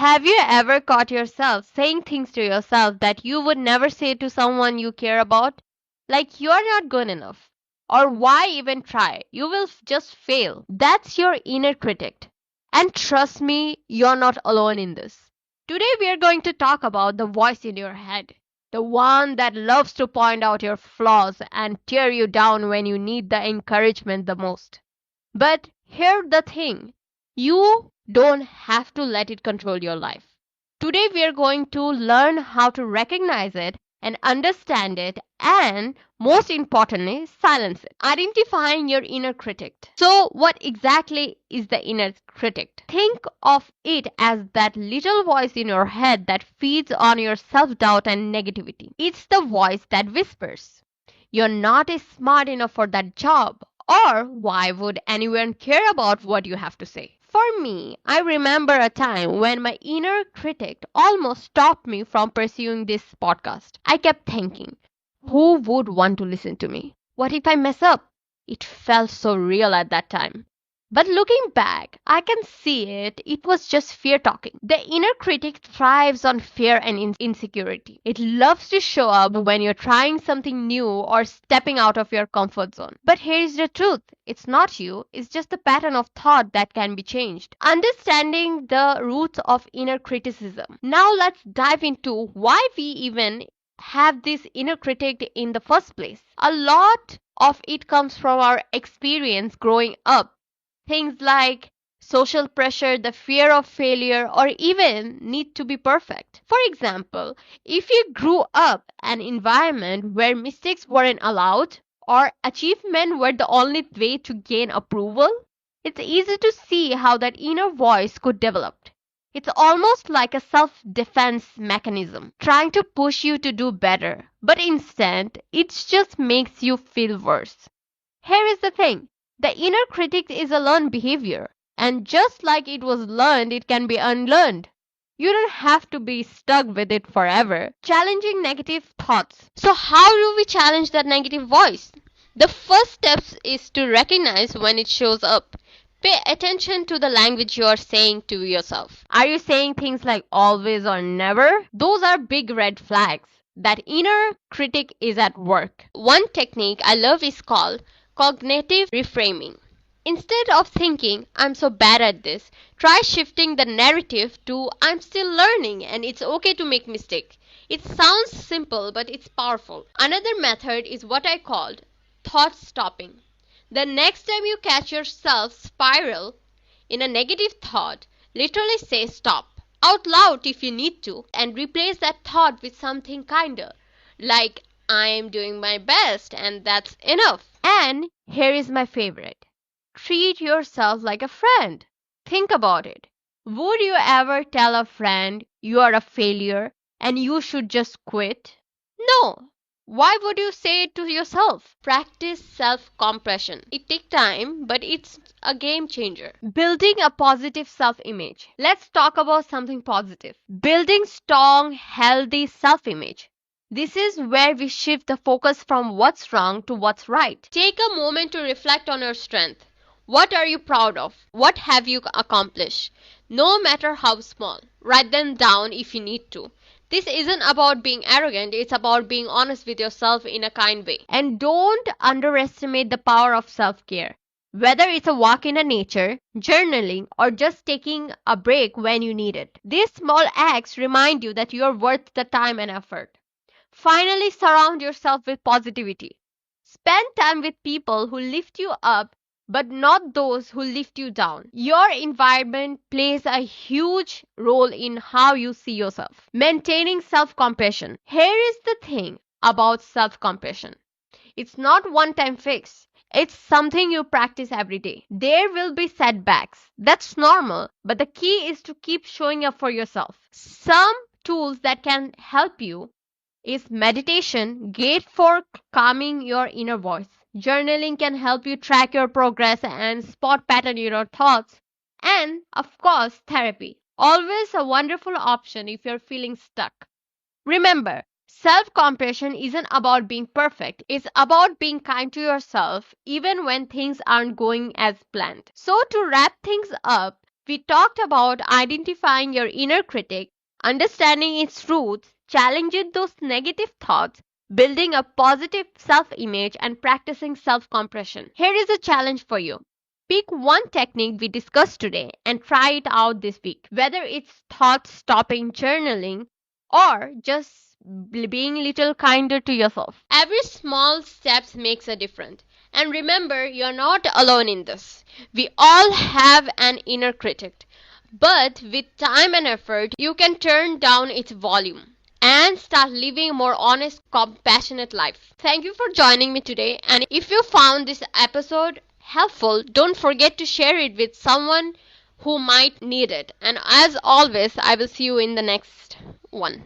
Have you ever caught yourself saying things to yourself that you would never say to someone you care about? Like, you're not good enough. Or why even try? You will just fail. That's your inner critic. And trust me, you're not alone in this. Today, we are going to talk about the voice in your head. The one that loves to point out your flaws and tear you down when you need the encouragement the most. But here's the thing, you don't have to let it control your life. Today, we are going to learn how to recognize it and understand it, and most importantly, silence it. Identifying your inner critic. So, what exactly is the inner critic? Think of it as that little voice in your head that feeds on your self doubt and negativity. It's the voice that whispers, "You're not smart enough for that job," or "Why would anyone care about what you have to say?" For me, I remember a time when my inner critic almost stopped me from pursuing this podcast. I kept thinking, who would want to listen to me? What if I mess up? It felt so real at that time. But looking back, I can see it. It was just fear talking. The inner critic thrives on fear and insecurity. It loves to show up when you're trying something new or stepping out of your comfort zone. But here's the truth. It's not you. It's just the pattern of thought that can be changed. Understanding the roots of inner criticism. Now let's dive into why we even have this inner critic in the first place. A lot of it comes from our experience growing up. Things like social pressure, the fear of failure, or even need to be perfect. For example, if you grew up in an environment where mistakes weren't allowed or achievement were the only way to gain approval, it's easy to see how that inner voice could develop. It's almost like a self-defense mechanism, trying to push you to do better, but instead, it just makes you feel worse. Here is the thing. The inner critic is a learned behavior, and just like it was learned, it can be unlearned. You don't have to be stuck with it forever. Challenging negative thoughts. So, how do we challenge that negative voice? The first step is to recognize when it shows up. Pay attention to the language you are saying to yourself. Are you saying things like always or never? Those are big red flags. That inner critic is at work. One technique I love is called cognitive reframing. Instead of thinking, "I'm so bad at this," try shifting the narrative to, "I'm still learning and it's okay to make mistakes." It sounds simple, but it's powerful. Another method is what I called thought stopping. The next time you catch yourself spiral in a negative thought, literally say stop out loud if you need to, and replace that thought with something kinder, like, "I am doing my best and that's enough." And here is my favorite. Treat yourself like a friend. Think about it. Would you ever tell a friend you are a failure and you should just quit? No. Why would you say it to yourself? Practice self-compassion. It takes time, but it's a game changer. Building a positive self-image. Let's talk about something positive. Building strong, healthy self-image. This is where we shift the focus from what's wrong to what's right. Take a moment to reflect on your strength. What are you proud of? What have you accomplished? No matter how small. Write them down if you need to. This isn't about being arrogant, it's about being honest with yourself in a kind way. And don't underestimate the power of self-care. Whether it's a walk in the nature, journaling, or just taking a break when you need it. These small acts remind you that you're worth the time and effort. Finally, surround yourself with positivity. Spend time with people who lift you up, but not those who lift you down. Your environment plays a huge role in how you see yourself. Maintaining self-compassion. Here is the thing about self-compassion. It's not one-time fix. It's something you practice every day. There will be setbacks. That's normal, but the key is to keep showing up for yourself. Some tools that can help you is meditation, great for calming your inner voice. Journaling can help you track your progress and spot pattern in your thoughts. And, of course, therapy. Always a wonderful option if you're feeling stuck. Remember, self-compassion isn't about being perfect. It's about being kind to yourself even when things aren't going as planned. So to wrap things up, We talked about identifying your inner critic, understanding its roots, challenging those negative thoughts, building a positive self image, and practicing self compassion. Here is a challenge for you. Pick one technique we discussed today and try it out this week, whether it's thought stopping journaling or just being a little kinder to yourself. Every small step makes a difference. And remember, you're not alone in this. We all have an inner critic. But with time and effort, you can turn down its volume and start living a more honest, compassionate life. Thank you for joining me today. And if you found this episode helpful, don't forget to share it with someone who might need it. And as always, I will see you in the next one.